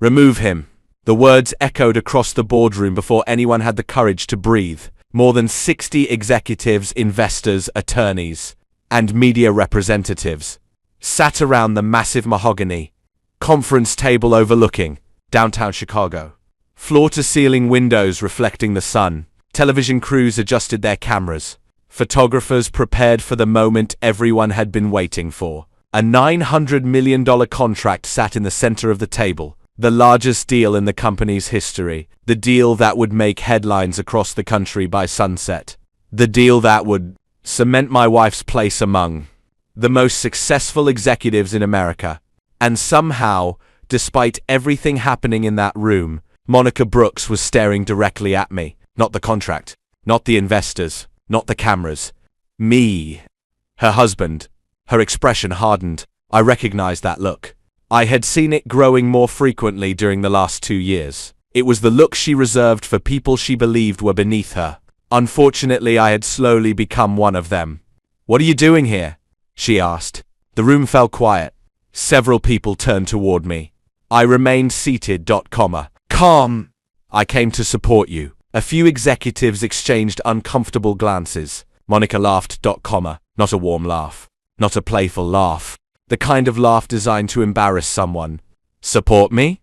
Remove him. The words echoed across the boardroom before anyone had the courage to breathe. More than 60 executives, investors, attorneys, and media representatives sat around the massive mahogany conference table overlooking downtown Chicago. Floor-to-ceiling windows reflecting the sun. Television crews adjusted their cameras. Photographers prepared for the moment everyone had been waiting for. A $900 million contract sat in the center of the table. The largest deal in the company's history. The deal that would make headlines across the country by sunset. The deal that would cement my wife's place among the most successful executives in America. And somehow, despite everything happening in that room, Monica Brooks was staring directly at me. Not the contract, not the investors, not the cameras. Me. Her husband. Her expression hardened. I recognized that look. I had seen it growing more frequently during the last 2 years. It was the look she reserved for people she believed were beneath her. Unfortunately, I had slowly become one of them. "What are you doing here?" she asked. The room fell quiet. Several people turned toward me. I remained seated. Calm. "I came to support you." A few executives exchanged uncomfortable glances. Monica laughed. Not a warm laugh. Not a playful laugh. The kind of laugh designed to embarrass someone. "Support me?"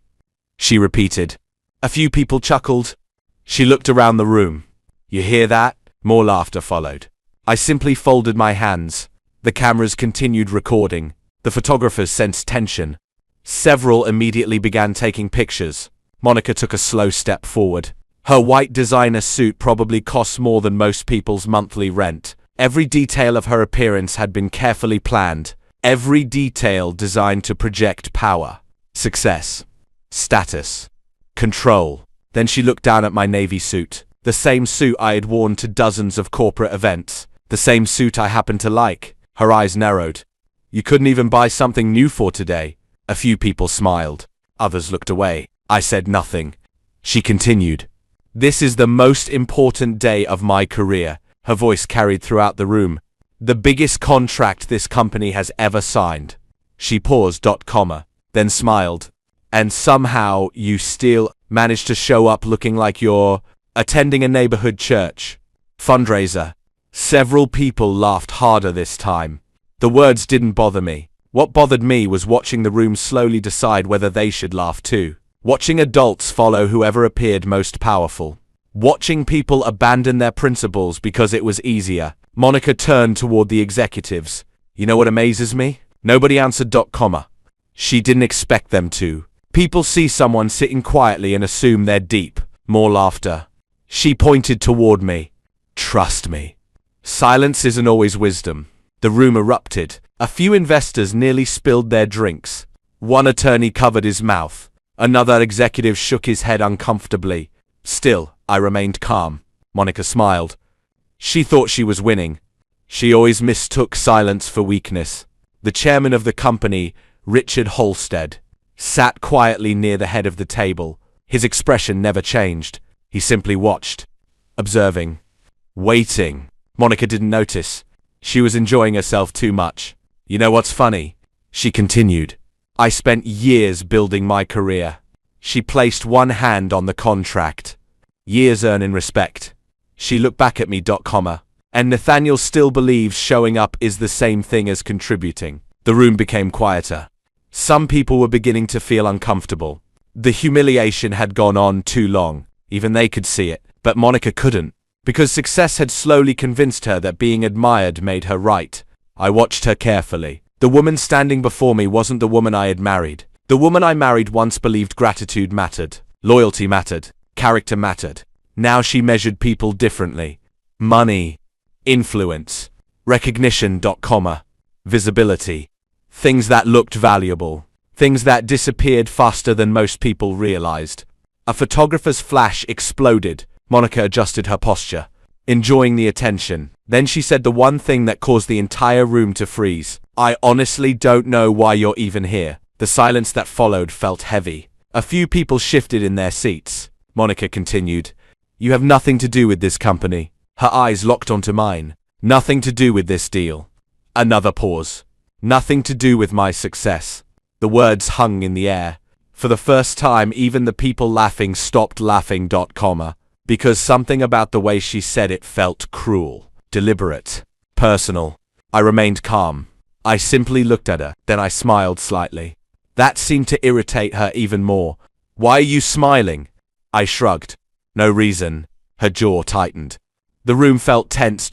she repeated. A few people chuckled. She looked around the room. "You hear that?" More laughter followed. I simply folded my hands. The cameras continued recording. The photographers sensed tension. Several immediately began taking pictures. Monica took a slow step forward. Her white designer suit probably cost more than most people's monthly rent. Every detail of her appearance had been carefully planned. Every detail designed to project power, success, status, control. Then she looked down at my navy suit. The same suit I had worn to dozens of corporate events. The same suit I happened to like. Her eyes narrowed. "You couldn't even buy something new for today." A few people smiled. Others looked away. I said nothing. She continued. "This is the most important day of my career." Her voice carried throughout the room. "The biggest contract this company has ever signed." She paused. Then smiled. "And somehow you still managed to show up looking like you're attending a neighborhood church fundraiser." Several people laughed harder this time. The words didn't bother me. What bothered me was watching the room slowly decide whether they should laugh too. Watching adults follow whoever appeared most powerful. Watching people abandon their principles because it was easier. Monica turned toward the executives. "You know what amazes me?" Nobody answered. She didn't expect them to. People see someone sitting quietly and assume they're deep. More laughter. She pointed toward me. "Trust me. Silence isn't always wisdom." The room erupted. A few investors nearly spilled their drinks. One attorney covered his mouth. Another executive shook his head uncomfortably. Still, I remained calm. Monica smiled. She thought she was winning. She always mistook silence for weakness. The chairman of the company, Richard Halstead, sat quietly near the head of the table. His expression never changed. He simply watched, observing, waiting. Monica didn't notice. She was enjoying herself too much. "You know what's funny?" she continued. "I spent years building my career." She placed one hand on the contract. "Years earning respect." She looked back at me. "And Nathaniel still believes showing up is the same thing as contributing." The room became quieter. Some people were beginning to feel uncomfortable. The humiliation had gone on too long. Even they could see it, but Monica couldn't, because success had slowly convinced her that being admired made her right. I watched her carefully. The woman standing before me wasn't the woman I had married. The woman I married once believed gratitude mattered, loyalty mattered, character mattered. Now she measured people differently. Money, influence, recognition, visibility. Things that looked valuable. Things that disappeared faster than most people realized. A photographer's flash exploded. Monica adjusted her posture, enjoying the attention. Then she said the one thing that caused the entire room to freeze. "I honestly don't know why you're even here." The silence that followed felt heavy. A few people shifted in their seats. Monica continued, "You have nothing to do with this company." Her eyes locked onto mine. "Nothing to do with this deal." Another pause. "Nothing to do with my success." The words hung in the air. For the first time, even the people laughing stopped laughing. Because something about the way she said it felt cruel, deliberate, personal. I remained calm. I simply looked at her, then I smiled slightly. That seemed to irritate her even more. Why are you smiling? I shrugged. No reason. Her jaw tightened. The room felt tense.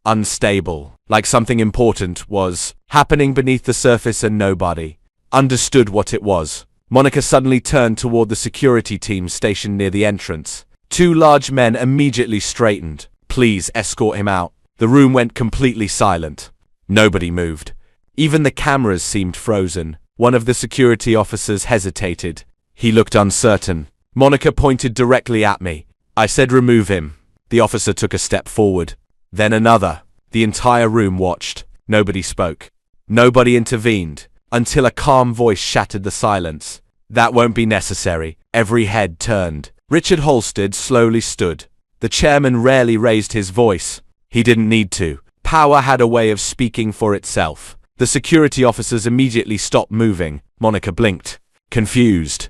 Unstable, like something important was happening beneath the surface and nobody understood what it was. Monica suddenly turned toward the security team stationed near the entrance. Two large men immediately straightened. Please escort him out. The room went completely silent. Nobody moved. Even the cameras seemed frozen. One of the security officers hesitated. He looked uncertain. Monica pointed directly at me. I said, remove him. The officer took a step forward. Then another. The entire room watched. Nobody spoke. Nobody intervened, until a calm voice shattered the silence. That won't be necessary. Every head turned. Richard Halstead slowly stood. The chairman rarely raised his voice. He didn't need to. Power had a way of speaking for itself. The security officers immediately stopped moving. Monica blinked, confused.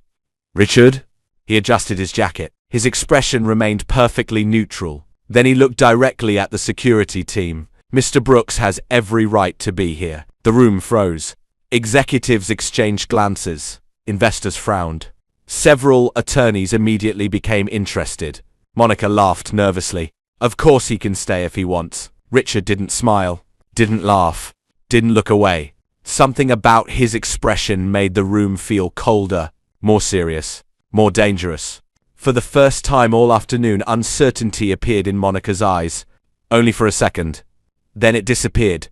Richard? He adjusted his jacket. His expression remained perfectly neutral. Then he looked directly at the security team. Mr. Brooks has every right to be here. The room froze. Executives exchanged glances. Investors frowned. Several attorneys immediately became interested. Monica laughed nervously. Of course he can stay if he wants. Richard didn't smile, didn't laugh, didn't look away. Something about his expression made the room feel colder, more serious, more dangerous. For the first time all afternoon, uncertainty appeared in Monica's eyes. Only for a second. Then it disappeared.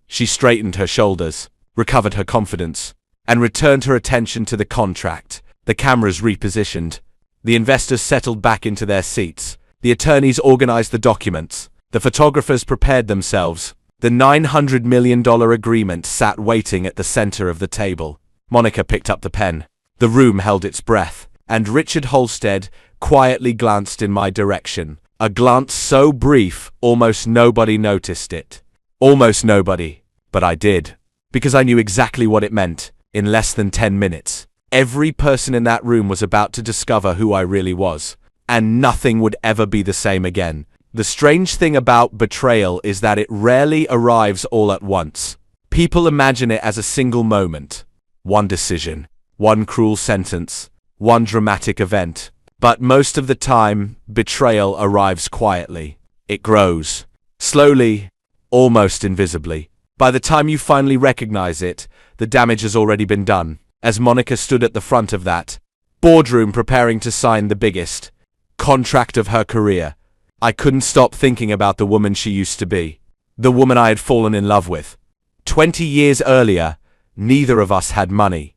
She straightened her shoulders, recovered her confidence, and returned her attention to the contract. The cameras repositioned. The investors settled back into their seats. The attorneys organized the documents. The photographers prepared themselves. The $900 million agreement sat waiting at the center of the table. Monica picked up the pen. The room held its breath, and Richard Halstead quietly glanced in my direction. A glance so brief, almost nobody noticed it. Almost nobody. But I did. Because I knew exactly what it meant. In less than 10 minutes, every person in that room was about to discover who I really was. And nothing would ever be the same again. The strange thing about betrayal is that it rarely arrives all at once. People imagine it as a single moment. One decision. One cruel sentence. One dramatic event. But most of the time, betrayal arrives quietly. It grows. Slowly, almost invisibly. By the time you finally recognize it, the damage has already been done. As Monica stood at the front of that boardroom preparing to sign the biggest contract of her career, I couldn't stop thinking about the woman she used to be. The woman I had fallen in love with. 20 years earlier, neither of us had money.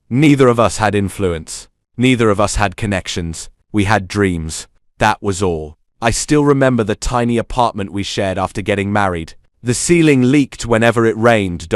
Neither of us had influence. Neither of us had connections. We had dreams. That was all. I still remember the tiny apartment we shared after getting married. The ceiling leaked whenever it rained.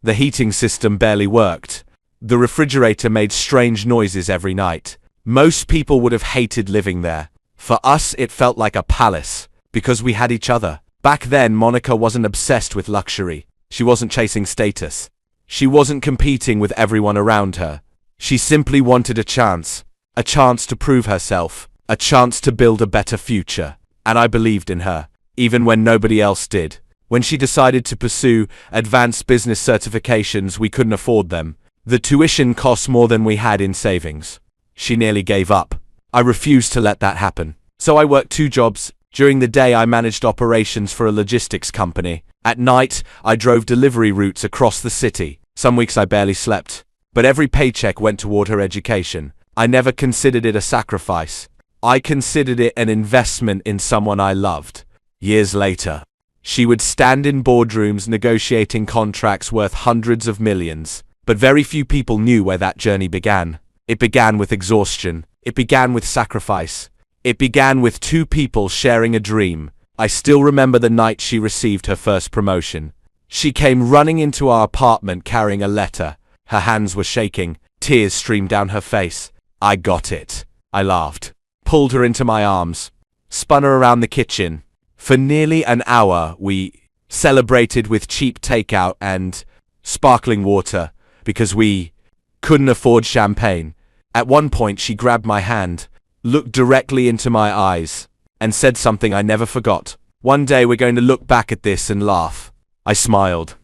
The heating system barely worked. The refrigerator made strange noises every night. Most people would have hated living there. For us, it felt like a palace, because we had each other. Back then, Monica wasn't obsessed with luxury. She wasn't chasing status. She wasn't competing with everyone around her. She simply wanted a chance to prove herself, a chance to build a better future. And I believed in her, even when nobody else did. When she decided to pursue advanced business certifications, we couldn't afford them. The tuition cost more than we had in savings. She nearly gave up. I refused to let that happen. So I worked 2 jobs. During the day, I managed operations for a logistics company. At night, I drove delivery routes across the city. Some weeks I barely slept. But every paycheck went toward her education. I never considered it a sacrifice. I considered it an investment in someone I loved. Years later, she would stand in boardrooms negotiating contracts worth hundreds of millions. But very few people knew where that journey began. It began with exhaustion. It began with sacrifice. It began with 2 people sharing a dream. I still remember the night she received her first promotion. She came running into our apartment carrying a letter. Her hands were shaking. Tears streamed down her face. I got it. I laughed. Pulled her into my arms. Spun her around the kitchen. For nearly an hour, we celebrated with cheap takeout and sparkling water because we couldn't afford champagne. At one point, she grabbed my hand, looked directly into my eyes, and said something I never forgot. "One day we're going to look back at this and laugh." I smiled.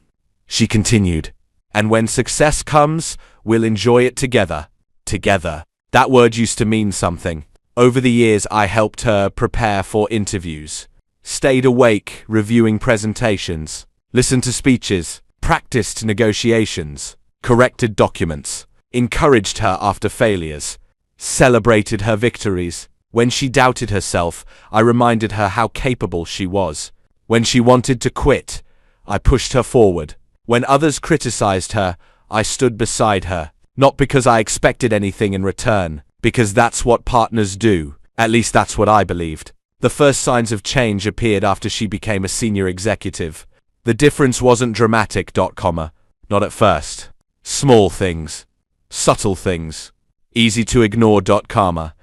She continued, "And when success comes, we'll enjoy it together." Together. That word used to mean something. Over the years, I helped her prepare for interviews, stayed awake reviewing presentations, listened to speeches, practiced negotiations, corrected documents, encouraged her after failures, celebrated her victories. When she doubted herself, I reminded her how capable she was. When she wanted to quit, I pushed her forward. When others criticized her, I stood beside her. Not because I expected anything in return, because that's what partners do. At least that's what I believed. The first signs of change appeared after she became a senior executive. The difference wasn't dramatic, not at first. Small things. Subtle things. Easy to ignore.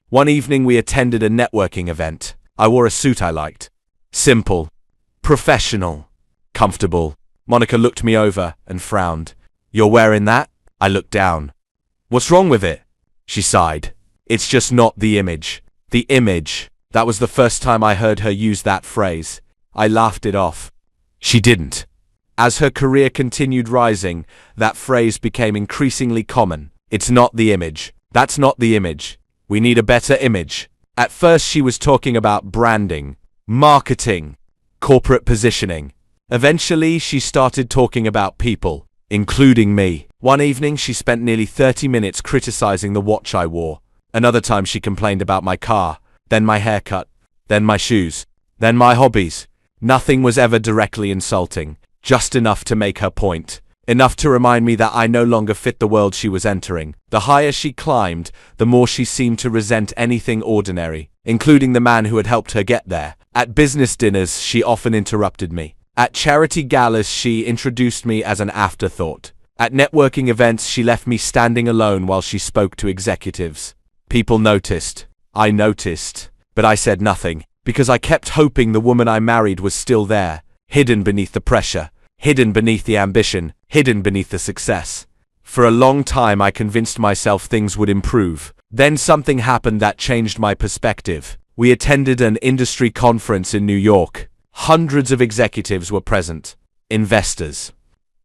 One evening we attended a networking event. I wore a suit I liked. Simple. Professional. Comfortable. Monica looked me over and frowned. "You're wearing that?" I looked down. "What's wrong with it?" She sighed. "It's just not the image." The image. That was the first time I heard her use that phrase. I laughed it off. She didn't. As her career continued rising, that phrase became increasingly common. "It's not the image. That's not the image. We need a better image." At first she was talking about branding, marketing, corporate positioning. Eventually she started talking about people, including me. One evening she spent nearly 30 minutes criticizing the watch I wore. Another time she complained about my car, then my haircut, then my shoes, then my hobbies. Nothing was ever directly insulting, just enough to make her point. Enough to remind me that I no longer fit the world she was entering. The higher she climbed, the more she seemed to resent anything ordinary, including the man who had helped her get there. At business dinners, she often interrupted me. At charity galas, she introduced me as an afterthought. At networking events, she left me standing alone while she spoke to executives. People noticed. I noticed. But I said nothing, because I kept hoping the woman I married was still there, hidden beneath the pressure, hidden beneath the ambition, hidden beneath the success. For a long time I convinced myself things would improve. Then something happened that changed my perspective. We attended an industry conference in New York. Hundreds of executives were present. Investors,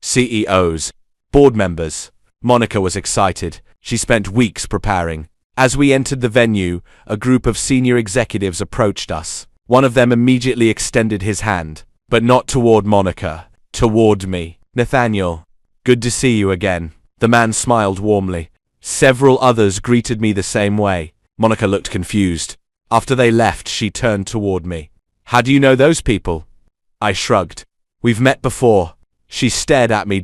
CEOs, board members. Monica was excited. She spent weeks preparing. As we entered the venue, a group of senior executives approached us. One of them immediately extended his hand, but not toward Monica, toward me. "Nathaniel, good to see you again." The man smiled warmly. Several others greeted me the same way. Monica looked confused. After they left, she turned toward me. "How do you know those people?" I shrugged. "We've met before." She stared at me.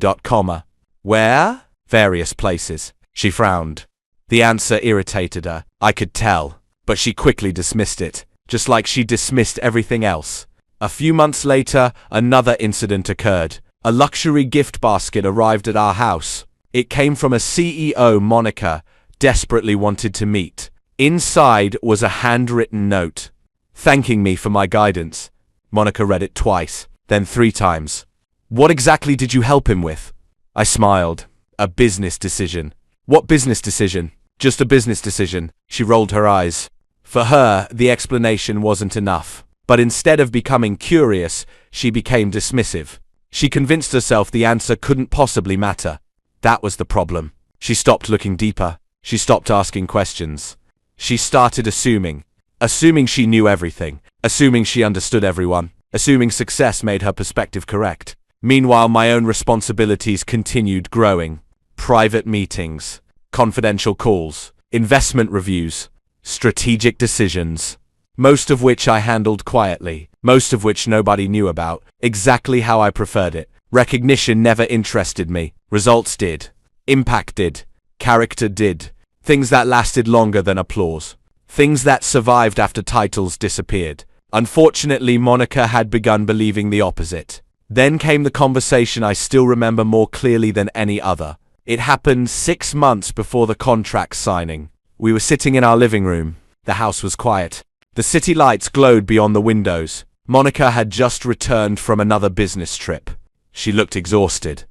"Where?" "Various places." She frowned. The answer irritated her. I could tell, but she quickly dismissed it, just like she dismissed everything else. A few months later, another incident occurred. A luxury gift basket arrived at our house. It came from a CEO Monica desperately wanted to meet. Inside was a handwritten note, thanking me for my guidance. Monica read it twice, then 3 times. "What exactly did you help him with?" I smiled. "A business decision." "What business decision?" "Just a business decision." She rolled her eyes. For her, the explanation wasn't enough. But instead of becoming curious, she became dismissive. She convinced herself the answer couldn't possibly matter. That was the problem. She stopped looking deeper. She stopped asking questions. She started assuming. Assuming she knew everything. Assuming she understood everyone. Assuming success made her perspective correct. Meanwhile, my own responsibilities continued growing. Private meetings, confidential calls, investment reviews, strategic decisions, most of which I handled quietly, most of which nobody knew about, exactly how I preferred it. Recognition never interested me. Results did. Impact did. Character did. Things that lasted longer than applause. Things that survived after titles disappeared. Unfortunately, Monica had begun believing the opposite. Then came the conversation I still remember more clearly than any other. It happened 6 months before the contract signing. We were sitting in our living room. The house was quiet. The city lights glowed beyond the windows. Monica had just returned from another business trip. She looked exhausted,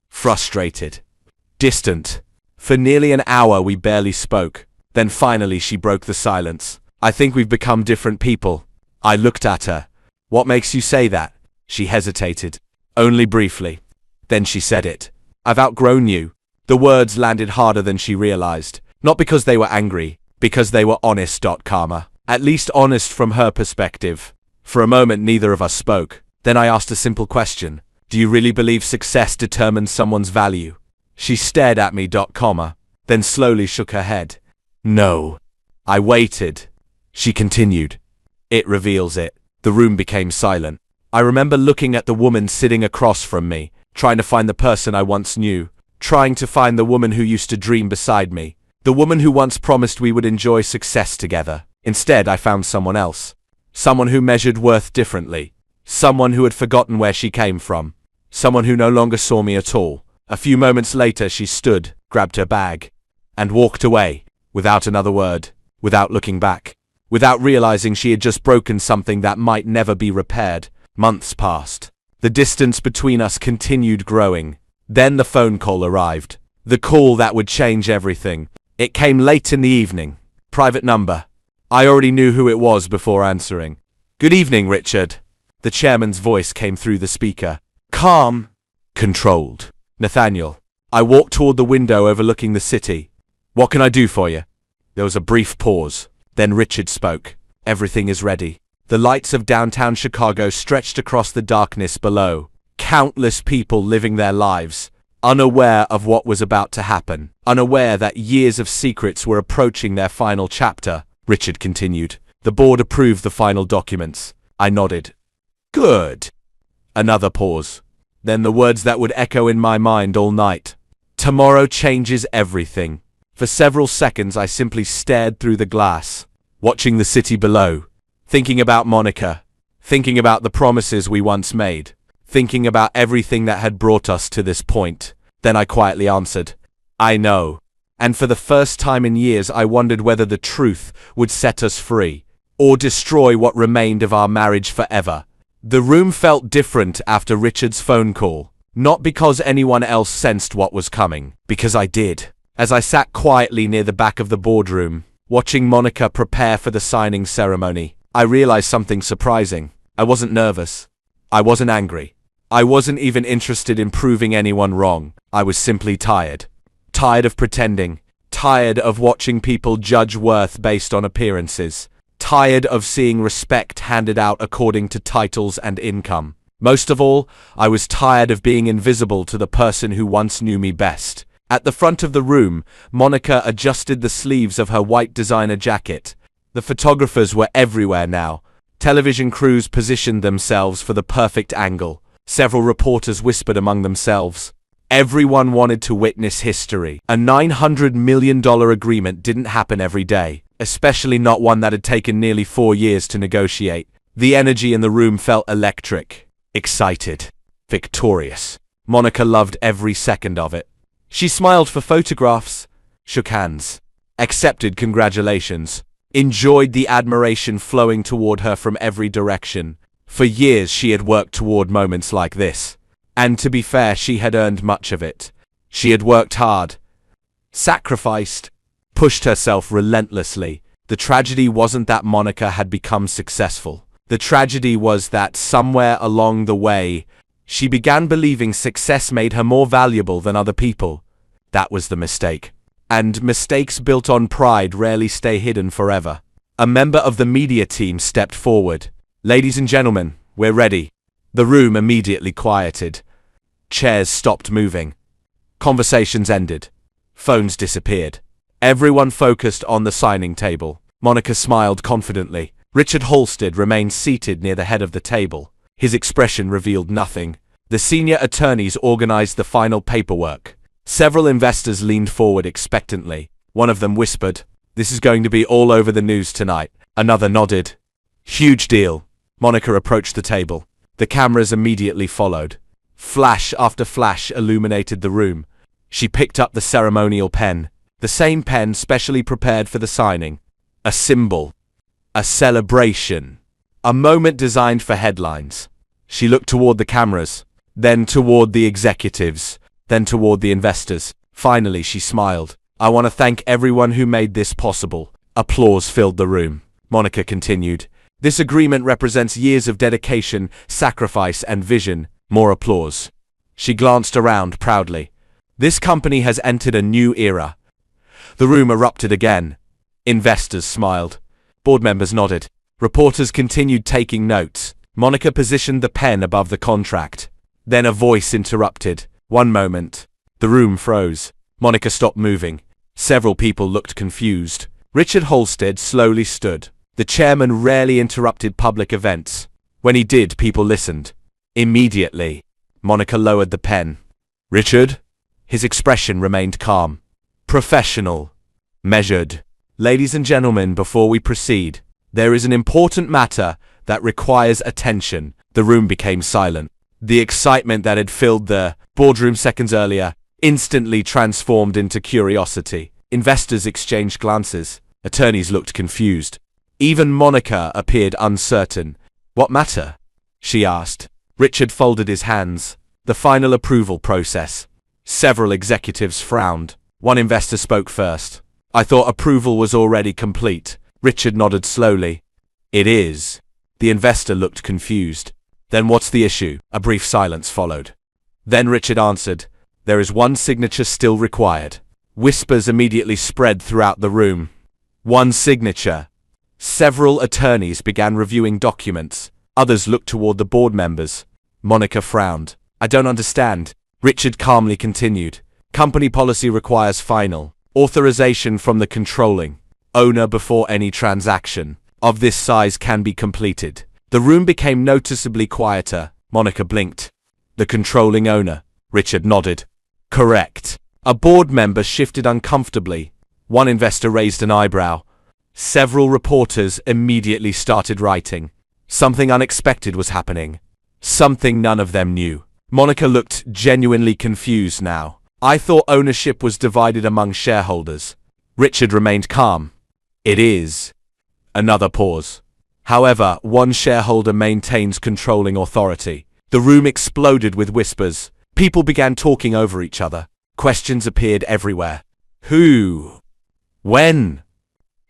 frustrated, distant. For nearly an hour we barely spoke. Then finally she broke the silence. I think we've become different people. I looked at her. What makes you say that? She hesitated. Only briefly. Then she said it. I've outgrown you. The words landed harder than she realized. Not because they were angry, because they were honest. Karma. At least honest from her perspective. For a moment neither of us spoke. Then I asked a simple question. Do you really believe success determines someone's value? She stared at me. Then slowly shook her head. No. I waited. She continued. It reveals it. The room became silent. I remember looking at the woman sitting across from me, trying to find the person I once knew, trying to find the woman who used to dream beside me, the woman who once promised we would enjoy success together. Instead, I found someone else. Someone who measured worth differently. Someone who had forgotten where she came from. Someone who no longer saw me at all. A few moments later, she stood, grabbed her bag, and walked away, without another word, without looking back, without realizing she had just broken something that might never be repaired. Months passed. The distance between us continued growing. Then the phone call arrived. The call that would change everything. It came late in the evening. Private number. I already knew who it was before answering. Good evening, Richard. The chairman's voice came through the speaker. Calm. Controlled. Nathaniel. I walked toward the window overlooking the city. What can I do for you? There was a brief pause. Then Richard spoke. Everything is ready. The lights of downtown Chicago stretched across the darkness below. Countless people living their lives, unaware of what was about to happen, unaware that years of secrets were approaching their final chapter. Richard continued. The board approved the final documents. I nodded. Good. Another pause. Then the words that would echo in my mind all night. Tomorrow changes everything. For several seconds I simply stared through the glass, watching the city below, thinking about Monica, thinking about the promises we once made, thinking about everything that had brought us to this point. Then I quietly answered, I know. And for the first time in years I wondered whether the truth would set us free, or destroy what remained of our marriage forever. The room felt different after Richard's phone call, not because anyone else sensed what was coming, because I did. As I sat quietly near the back of the boardroom, watching Monica prepare for the signing ceremony, I realized something surprising. I wasn't nervous. I wasn't angry. I wasn't even interested in proving anyone wrong. I was simply tired. Tired of pretending. Tired of watching people judge worth based on appearances. Tired of seeing respect handed out according to titles and income. Most of all, I was tired of being invisible to the person who once knew me best. At the front of the room, Monica adjusted the sleeves of her white designer jacket. The photographers were everywhere now. Television crews positioned themselves for the perfect angle. Several reporters whispered among themselves. Everyone wanted to witness history. A $900 million agreement didn't happen every day, especially not one that had taken nearly 4 years to negotiate. The energy in the room felt electric, excited, victorious. Monica loved every second of it. She smiled for photographs, shook hands, accepted congratulations, enjoyed the admiration flowing toward her from every direction. For years she had worked toward moments like this. And to be fair, she had earned much of it. She had worked hard, sacrificed, pushed herself relentlessly. The tragedy wasn't that Monica had become successful. The tragedy was that somewhere along the way, she began believing success made her more valuable than other people. That was the mistake. And mistakes built on pride rarely stay hidden forever. A member of the media team stepped forward. Ladies and gentlemen, we're ready. The room immediately quieted. Chairs stopped moving. Conversations ended. Phones disappeared. Everyone focused on the signing table. Monica smiled confidently. Richard Halstead remained seated near the head of the table. His expression revealed nothing. The senior attorneys organized the final paperwork. Several investors leaned forward expectantly. One of them whispered, "This is going to be all over the news tonight." Another nodded. "Huge deal." Monica approached the table. The cameras immediately followed. Flash after flash illuminated the room. She picked up the ceremonial pen, the same pen specially prepared for the signing. A symbol. A celebration. A moment designed for headlines. She looked toward the cameras, then toward the executives, then toward the investors. Finally, she smiled. I want to thank everyone who made this possible. Applause filled the room. Monica continued. This agreement represents years of dedication, sacrifice, and vision. More applause. She glanced around proudly. This company has entered a new era. The room erupted again. Investors smiled. Board members nodded. Reporters continued taking notes. Monica positioned the pen above the contract. Then a voice interrupted. One moment. The room froze. Monica stopped moving. Several people looked confused. Richard Halstead slowly stood. The chairman rarely interrupted public events. When he did, people listened. Immediately, Monica lowered the pen. Richard? His expression remained calm. Professional. Measured. Ladies and gentlemen, before we proceed, there is an important matter that requires attention. The room became silent. The excitement that had filled the boardroom seconds earlier instantly transformed into curiosity. Investors exchanged glances. Attorneys looked confused. Even Monica appeared uncertain. What matter? She asked. Richard folded his hands. The final approval process. Several executives frowned. One investor spoke first. I thought approval was already complete. Richard nodded slowly. It is. The investor looked confused. Then what's the issue? A brief silence followed. Then Richard answered. There is one signature still required. Whispers immediately spread throughout the room. One signature. Several attorneys began reviewing documents. Others looked toward the board members. Monica frowned. I don't understand. Richard calmly continued. Company policy requires final authorization from the controlling owner before any transaction of this size can be completed. The room became noticeably quieter. Monica blinked. The controlling owner. Richard nodded. Correct. A board member shifted uncomfortably. One investor raised an eyebrow. Several reporters immediately started writing. Something unexpected was happening. Something none of them knew. Monica looked genuinely confused now. I thought ownership was divided among shareholders. Richard remained calm. It is. Another pause. However, one shareholder maintains controlling authority. The room exploded with whispers. People began talking over each other. Questions appeared everywhere. Who? When?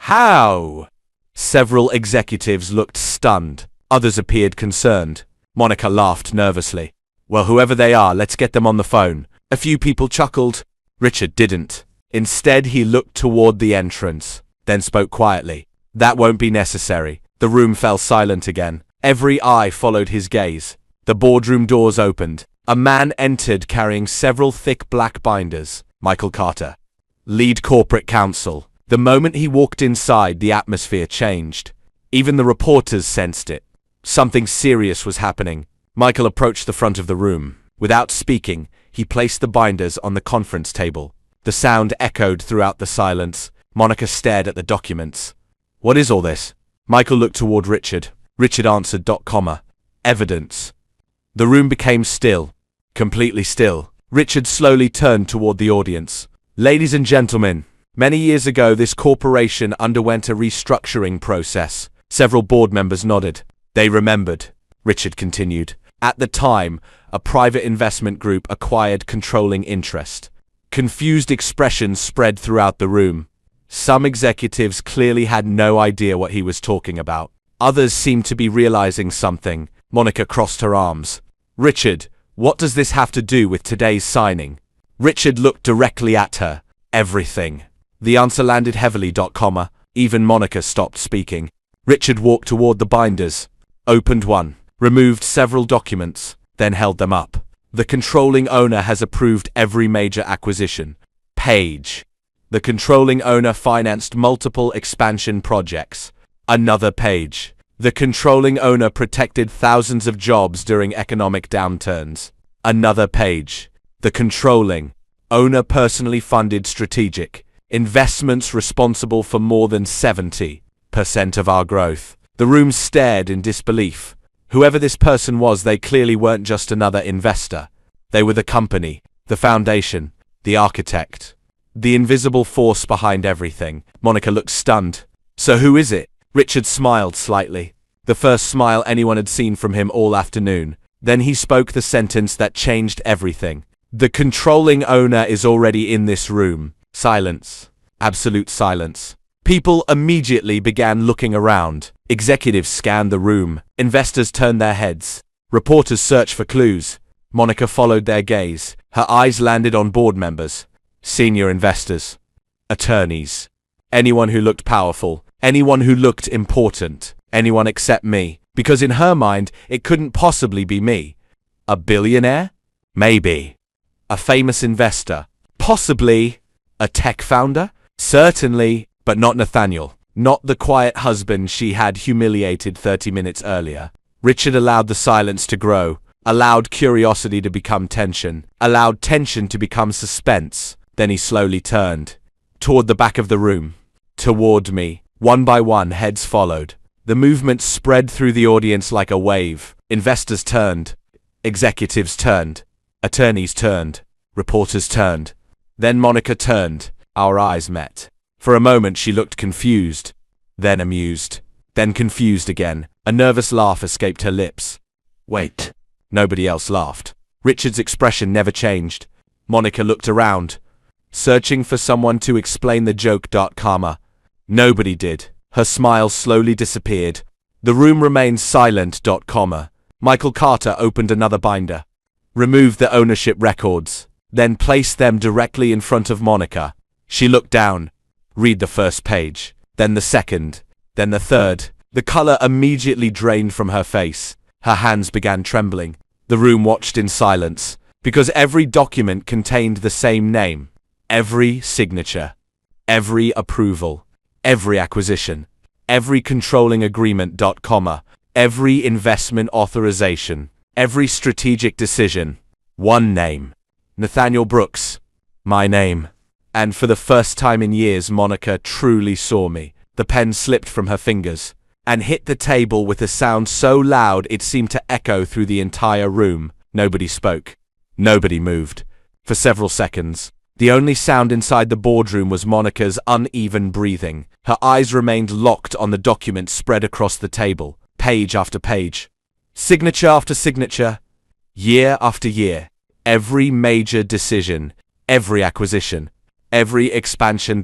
How? Several executives looked stunned. Others appeared concerned. Monica laughed nervously. Well, whoever they are, let's get them on the phone. A few people chuckled. Richard didn't. Instead, he looked toward the entrance, then spoke quietly. That won't be necessary. The room fell silent again. Every eye followed his gaze. The boardroom doors opened. A man entered carrying several thick black binders. Michael Carter, lead corporate counsel. The moment he walked inside, the atmosphere changed. Even the reporters sensed it. Something serious was happening. Michael approached the front of the room. Without speaking, he placed the binders on the conference table. The sound echoed throughout the silence. Monica stared at the documents. What is all this? Michael looked toward Richard. Richard answered, evidence. The room became still. Completely still. Richard slowly turned toward the audience. Ladies and gentlemen, many years ago this corporation underwent a restructuring process. Several board members nodded. They remembered. Richard continued. At the time, a private investment group acquired controlling interest. Confused expressions spread throughout the room. Some executives clearly had no idea what he was talking about. Others seemed to be realizing something. Monica crossed her arms. Richard, what does this have to do with today's signing? Richard looked directly at her. Everything. The answer landed heavily. Even Monica stopped speaking. Richard walked toward the binders, opened one, removed several documents, then held them up. The controlling owner has approved every major acquisition. Page. The controlling owner financed multiple expansion projects. Another page. The controlling owner protected thousands of jobs during economic downturns. Another page. The controlling owner personally funded strategic investments responsible for more than 70% of our growth. The room stared in disbelief. Whoever this person was, they clearly weren't just another investor. They were the company, the foundation, the architect, the invisible force behind everything. Monica looked stunned. So who is it? Richard smiled slightly. The first smile anyone had seen from him all afternoon. Then he spoke the sentence that changed everything. The controlling owner is already in this room. Silence. Absolute silence. People immediately began looking around. Executives scanned the room. Investors turned their heads. Reporters searched for clues. Monica followed their gaze. Her eyes landed on board members, senior investors, attorneys, anyone who looked powerful, anyone who looked important, anyone except me, because in her mind, it couldn't possibly be me. A billionaire? Maybe. A famous investor? Possibly. A tech founder? Certainly, but not Nathaniel. Not the quiet husband she had humiliated 30 minutes earlier. Richard allowed the silence to grow, allowed curiosity to become tension, allowed tension to become suspense. Then he slowly turned. Toward the back of the room. Toward me. One by one, heads followed. The movement spread through the audience like a wave. Investors turned. Executives turned. Attorneys turned. Reporters turned. Then Monica turned. Our eyes met. For a moment she looked confused, then amused, then confused again. A nervous laugh escaped her lips. Wait. Nobody else laughed. Richard's expression never changed. Monica looked around, searching for someone to explain the joke. Karma. Nobody did. Her smile slowly disappeared. The room remained silent. Michael Carter opened another binder, removed the ownership records, then placed them directly in front of Monica. She looked down. Read the first page, then the second, then the third. The color immediately drained from her face. Her hands began trembling. The room watched in silence, because every document contained the same name. Every signature, every approval, every acquisition, every controlling agreement. Every investment authorization, every strategic decision. One name. Nathaniel Brooks. My name. And for the first time in years, Monica truly saw me. The pen slipped from her fingers and hit the table with a sound so loud it seemed to echo through the entire room. Nobody spoke. Nobody moved. For several seconds, the only sound inside the boardroom was Monica's uneven breathing. Her eyes remained locked on the document spread across the table, page after page, signature after signature, year after year. Every major decision, every acquisition, every expansion.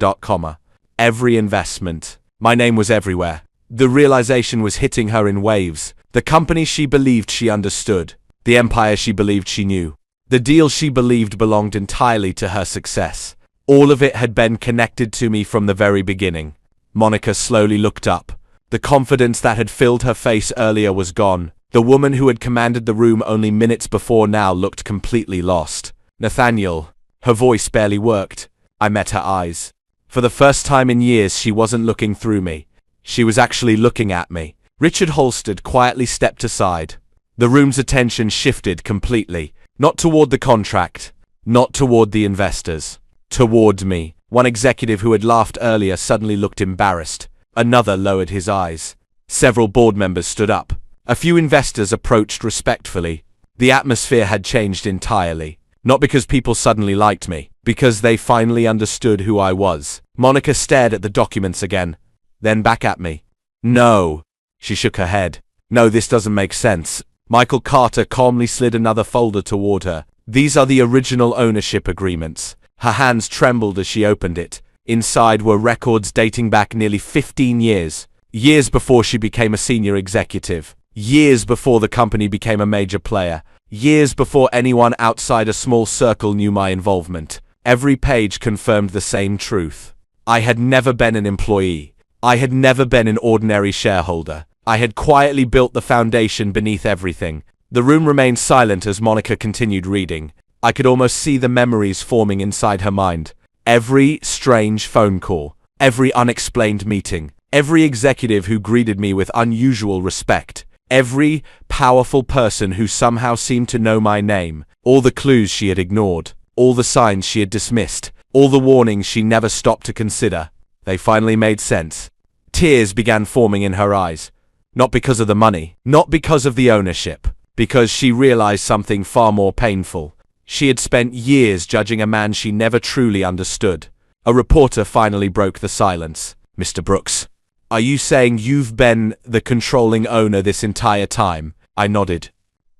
Every investment. My name was everywhere. The realization was hitting her in waves. The company she believed she understood. The empire she believed she knew. The deal she believed belonged entirely to her success. All of it had been connected to me from the very beginning. Monica slowly looked up. The confidence that had filled her face earlier was gone. The woman who had commanded the room only minutes before now looked completely lost. Nathaniel. Her voice barely worked. I met her eyes. For the first time in years, she wasn't looking through me. She was actually looking at me. Richard Holstead quietly stepped aside. The room's attention shifted completely. Not toward the contract. Not toward the investors. Toward me. One executive who had laughed earlier suddenly looked embarrassed. Another lowered his eyes. Several board members stood up. A few investors approached respectfully. The atmosphere had changed entirely. Not because people suddenly liked me, because they finally understood who I was. Monica stared at the documents again, then back at me. No. She shook her head. No, this doesn't make sense. Michael Carter calmly slid another folder toward her. These are the original ownership agreements. Her hands trembled as she opened it. Inside were records dating back nearly 15 years. Years before she became a senior executive. Years before the company became a major player. Years before anyone outside a small circle knew my involvement. Every page confirmed the same truth. I had never been an employee. I had never been an ordinary shareholder. I had quietly built the foundation beneath everything. The room remained silent as Monica continued reading. I could almost see the memories forming inside her mind. Every strange phone call, every unexplained meeting, every executive who greeted me with unusual respect, every powerful person who somehow seemed to know my name, all the clues she had ignored, all the signs she had dismissed, all the warnings she never stopped to consider. They finally made sense. Tears began forming in her eyes. Not because of the money, not because of the ownership, because she realized something far more painful. She had spent years judging a man she never truly understood. A reporter finally broke the silence. Mr. Brooks, are you saying you've been the controlling owner this entire time? I nodded.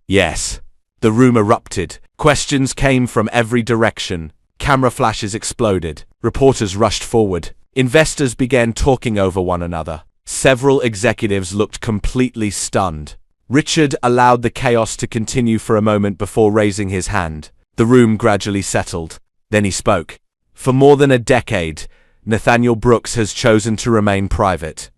Yes. The room erupted. Questions came from every direction. Camera flashes exploded. Reporters rushed forward. Investors began talking over one another. Several executives looked completely stunned. Richard allowed the chaos to continue for a moment before raising his hand. The room gradually settled. Then he spoke. For more than a decade, Nathaniel Brooks has chosen to remain private.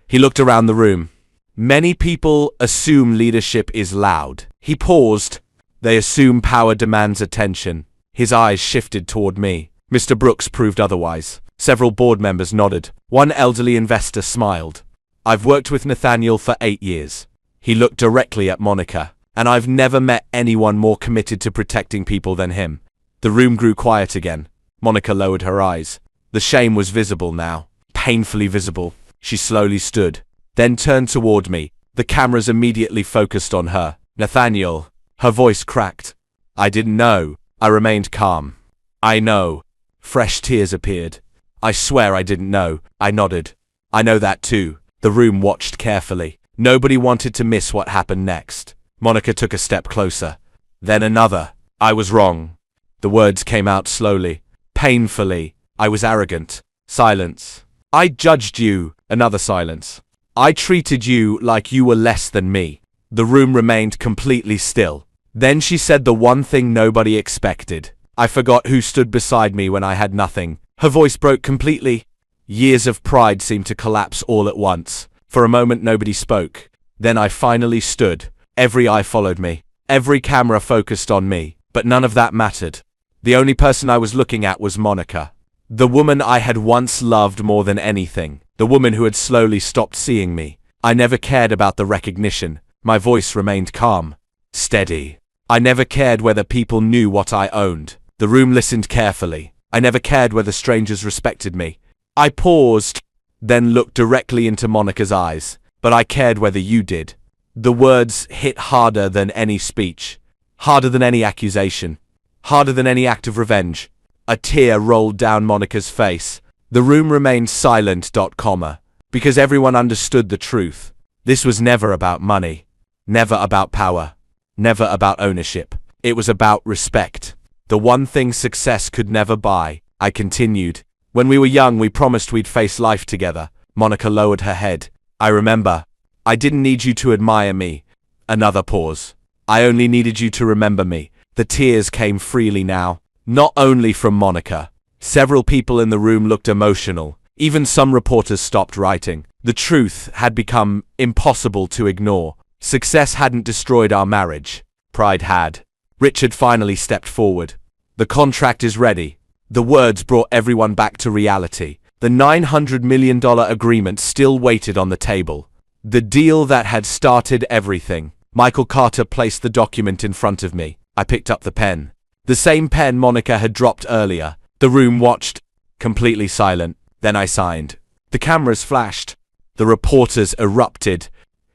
He looked around the room. Many people assume leadership is loud. He paused. They assume power demands attention. His eyes shifted toward me. Mr. Brooks proved otherwise. Several board members nodded. One elderly investor smiled. I've worked with Nathaniel for 8 years. He looked directly at Monica. And I've never met anyone more committed to protecting people than him. The room grew quiet again. Monica lowered her eyes. The shame was visible now. Painfully visible. She slowly stood. Then turned toward me. The cameras immediately focused on her. Nathaniel. Her voice cracked. I didn't know. I remained calm. I know. Fresh tears appeared. I swear I didn't know. I nodded. I know that too. The room watched carefully. Nobody wanted to miss what happened next. Monica took a step closer. Then another. I was wrong. The words came out slowly. Painfully. I was arrogant. Silence. I judged you. Another silence. I treated you like you were less than me. The room remained completely still. Then she said the one thing nobody expected. I forgot who stood beside me when I had nothing. Her voice broke completely. Years of pride seemed to collapse all at once. For a moment nobody spoke. Then I finally stood. Every eye followed me. Every camera focused on me. But none of that mattered. The only person I was looking at was Monica. The woman I had once loved more than anything. The woman who had slowly stopped seeing me. I never cared about the recognition. My voice remained calm. Steady. I never cared whether people knew what I owned. The room listened carefully. I never cared whether strangers respected me. I paused, then looked directly into Monica's eyes. But I cared whether you did. The words hit harder than any speech. Harder than any accusation. Harder than any act of revenge. A tear rolled down Monica's face. The room remained silent. Because everyone understood the truth. This was never about money. Never about power. Never about ownership. It was about respect. The one thing success could never buy. I continued. When we were young, we promised we'd face life together. Monica lowered her head. I remember. I didn't need you to admire me. Another pause. I only needed you to remember me. The tears came freely now. Not only from Monica. Several people in the room looked emotional. Even some reporters stopped writing. The truth had become impossible to ignore. Success hadn't destroyed our marriage. Pride had. Richard finally stepped forward. The contract is ready. The words brought everyone back to reality. The $900 million agreement still waited on the table. The deal that had started everything. Michael Carter placed the document in front of me. I picked up the pen. The same pen Monica had dropped earlier. The room watched, completely silent. Then I signed. The cameras flashed. The reporters erupted.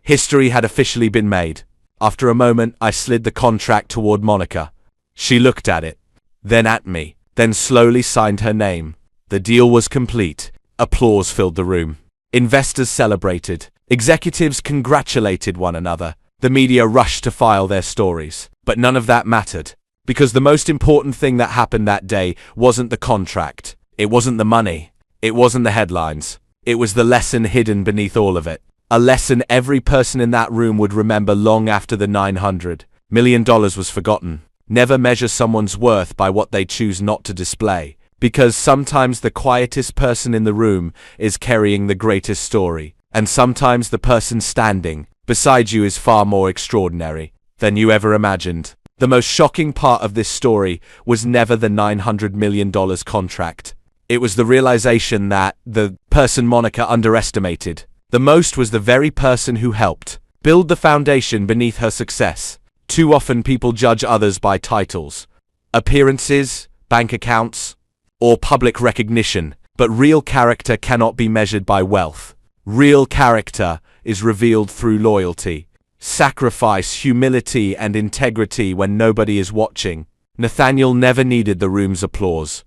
History had officially been made. After a moment, I slid the contract toward Monica. She looked at it, then at me, then slowly signed her name. The deal was complete. Applause filled the room. Investors celebrated. Executives congratulated one another. The media rushed to file their stories. But none of that mattered. Because the most important thing that happened that day wasn't the contract. It wasn't the money. It wasn't the headlines. It was the lesson hidden beneath all of it. A lesson every person in that room would remember long after the $900 million was forgotten. Never measure someone's worth by what they choose not to display. Because sometimes the quietest person in the room is carrying the greatest story. And sometimes the person standing beside you is far more extraordinary than you ever imagined. The most shocking part of this story was never the $900 million contract. It was the realization that the person Monica underestimated the most was the very person who helped build the foundation beneath her success. Too often people judge others by titles, appearances, bank accounts, or public recognition, but real character cannot be measured by wealth. Real character is revealed through loyalty, sacrifice, humility, and integrity when nobody is watching. Nathaniel never needed the room's applause.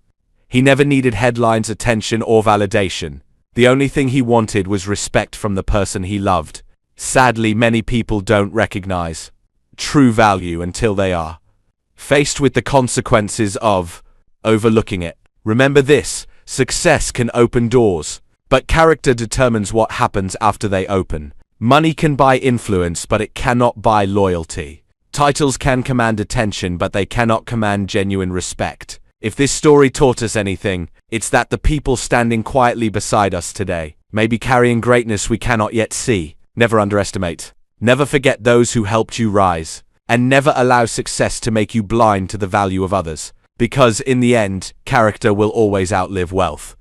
He never needed headlines, attention, or validation. The only thing he wanted was respect from the person he loved. Sadly, many people don't recognize true value until they are faced with the consequences of overlooking it. Remember this: success can open doors, but character determines what happens after they open. Money can buy influence, but it cannot buy loyalty. Titles can command attention, but they cannot command genuine respect. If this story taught us anything, it's that the people standing quietly beside us today may be carrying greatness we cannot yet see. Never underestimate. Never forget those who helped you rise. And never allow success to make you blind to the value of others. Because in the end, character will always outlive wealth.